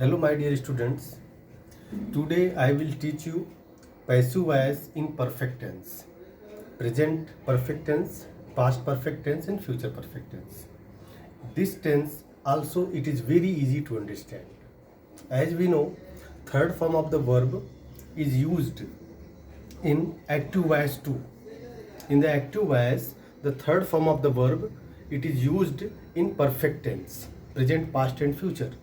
Hello my dear students. Today I will teach you passive voice in perfect tense. Present perfect tense, past perfect tense and future perfect tense. This tense also it is very easy to understand. As we know, third form of the verb is used in active voice too. In the active voice, the third form of the verb it is used in perfect tense, present, past and future.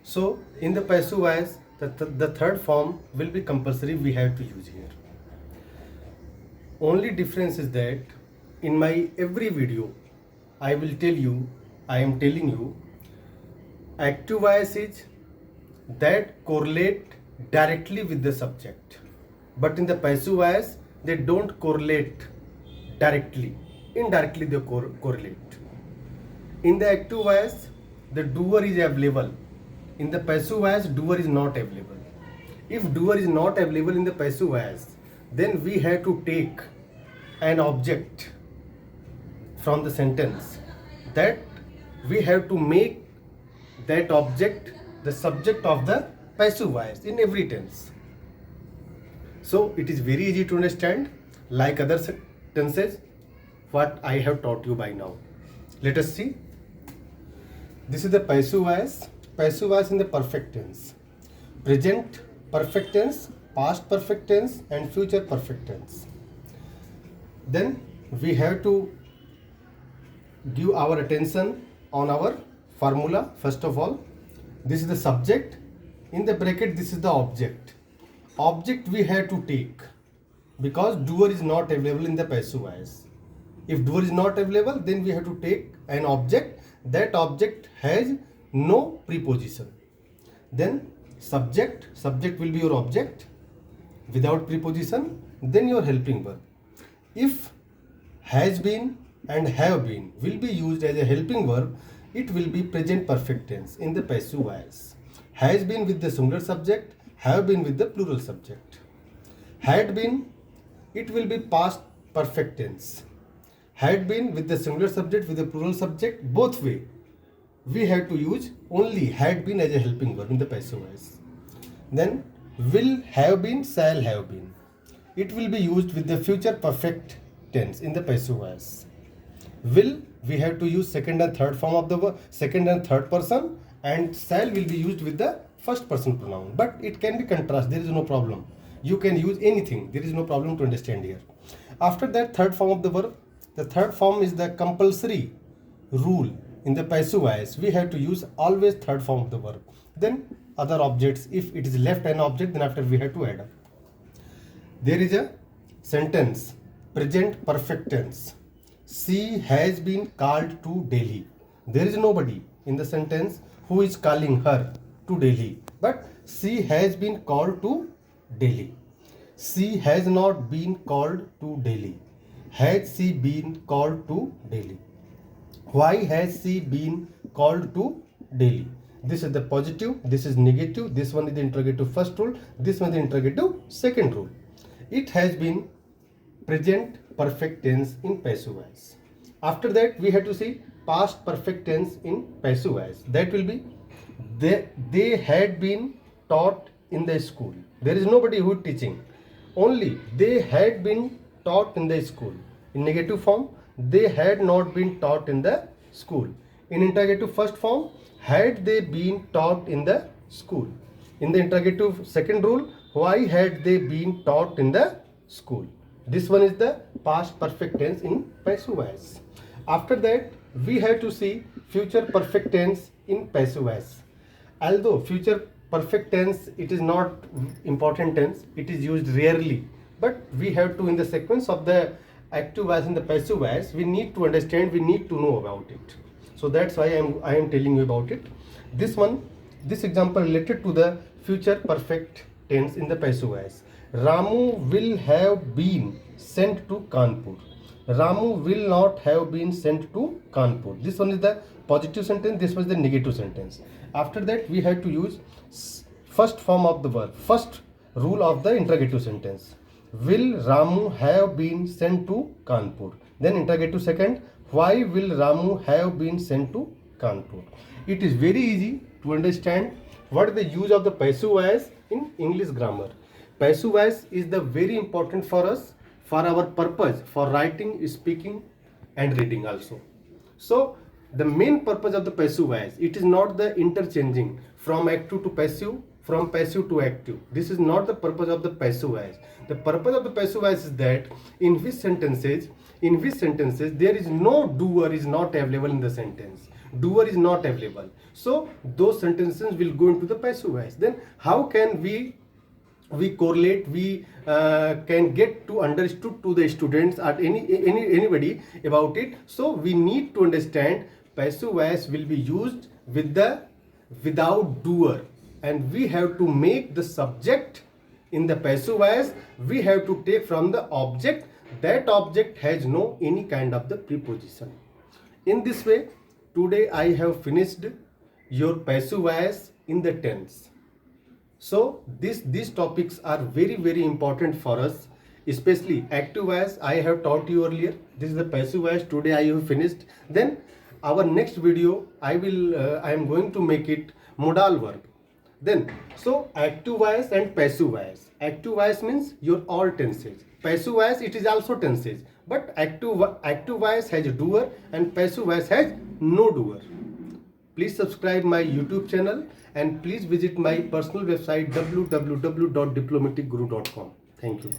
So in the passive voice, the third form will be compulsory, we have to use here. Only difference is that in my every video, I am telling you, active voice is that correlate directly with the subject. But in the passive voice, they don't correlate directly. Indirectly they correlate. In the active voice, the doer is available. In the passive voice, doer is not available. If doer is not available in the passive voice, then we have to take an object from the sentence that we have to make that object the subject of the passive voice in every tense. So it is very easy to understand like other tenses what I have taught you by now. Let us see. This is the passive voice. Passive voice in the perfect tense. Present perfect tense, past perfect tense and future perfect tense. Then we have to give our attention on our formula. First of all, this is the subject. In the bracket, this is the object. Object we have to take because doer is not available in the passive voice. If doer is not available, then we have to take an object. That object has no preposition. Then subject will be your object without preposition, then your helping verb. If has been and have been will be used as a helping verb, it will be present perfect tense in the passive voice. Has been with the singular subject, have been with the plural subject. Had been, it will be past perfect tense. Had been with the singular subject with the plural subject, both way. We have to use only had been as a helping verb in the passive voice. Then will have been, shall have been. It will be used with the future perfect tense in the passive voice. Will, we have to use second and third form of the verb, second and third person, and shall will be used with the first person pronoun. But it can be contrast, there is no problem. You can use anything, there is no problem to understand here. After that, third form of the verb, the third form is the compulsory rule. In the passive voice, we have to use always third form of the verb. Then other objects, if it is left an object, then after we have to add up. There is a sentence, present perfect tense. She has been called to Delhi. There is nobody in the sentence who is calling her to Delhi. But she has been called to Delhi. She has not been called to Delhi. Has she been called to Delhi? Why has she been called to Delhi? This is the positive, this is negative, this one is the interrogative first rule, this one is the interrogative second rule. It has been present perfect tense in passive voice. After that, we have to see past perfect tense in passive voice. That will be they had been taught in the school. There is nobody who is teaching. Only they had been taught in the school. In negative form, they had not been taught in the school. In interrogative first form, had they been taught in the school. In the interrogative second rule, why had they been taught in the school? This one is the past perfect tense in passive voice. After that, we have to see future perfect tense in passive voice. Although future perfect tense, it is not important tense, it is used rarely. But we have to, in the sequence of the active voice and the passive voice, we need to understand, we need to know about it. So that's why I am telling you about it. This example related to the future perfect tense in the passive voice. Ramu will have been sent to Kanpur. Ramu will not have been sent to Kanpur. This one is the positive sentence, this was the negative sentence. After that, we have to use first form of the verb, first rule of the interrogative sentence. Will Ramu have been sent to Kanpur? Then interrogative second, why will Ramu have been sent to Kanpur? It is very easy to understand what is the use of the passive voice in English grammar. Passive voice is the very important for us for our purpose for writing, speaking and reading also. So the main purpose of the passive voice, it is not the interchanging from active to passive, from passive to active. This is not the purpose of the passive voice. The purpose of the passive voice is that in which sentences there is no doer is not available in the sentence. Doer is not available. So those sentences will go into the passive voice. Then how can we correlate, we can get to understood to the students or anybody about it? So we need to understand passive voice will be used with the without doer, and we have to make the subject in the passive voice, we have to take from the object. That object has no any kind of the preposition. In this way, today I have finished your passive voice in the tense. So these topics are very important for us, especially active voice I have taught you earlier. This is the passive voice, today I have finished. Then our next video I am going to make it modal verb. Then so active voice and passive voice. Active voice means your all tenses. Passive voice, it is also tenses, but active voice has a doer and passive voice has no doer. Please subscribe my YouTube channel and please visit my personal website www.diplomaticguru.com. Thank you.